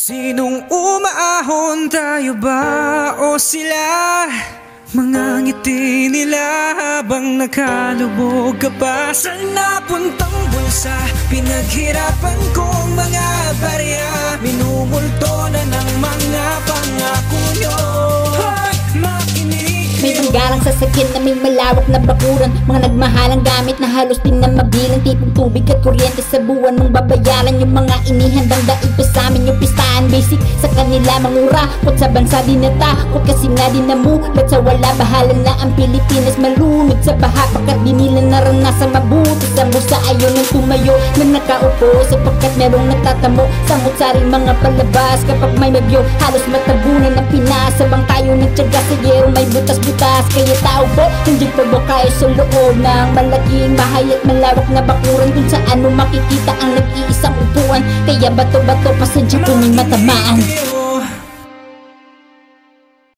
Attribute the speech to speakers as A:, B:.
A: Sinong umaahon, tayo ba o sila? Mga ngiti nila habang nakalubog ka pa sa napuntang bulsa. Pinaghirapan kong mga barya, minumulto na ng mga pangako nyo. Hoy, makinig
B: may panggarang sasakyan na may malawak na bakuran, mga nagmahalang gamit na halos di na mabilang, tipong tubig at kuryente sa buwan mong babayaran. Yung mga inihandang daig pa sa amin yung pistahan, basic sa kanila mangura, kot sa bansa di natakot kasi nga di namulat sa wala. Bahala na ang Pilipinas malunod sa baha, pagkat di nila naranasan mabuti sa musa. Ayaw nang tumayo na nakaupo sapagkat merong natatamo sa mutsaring mga palabas. Kapag may mabyo halos matabunan ng Pinas, sabang tayo nagtyaga sa yero may butas-butas. Kaya tao po, hindi pa ba kayo sa loob ng malaking bahay at malawak na bakuran, kung saan mo makikita ang nag-iisang upuan. Kaya bato-bato pasadya kung may matamaan.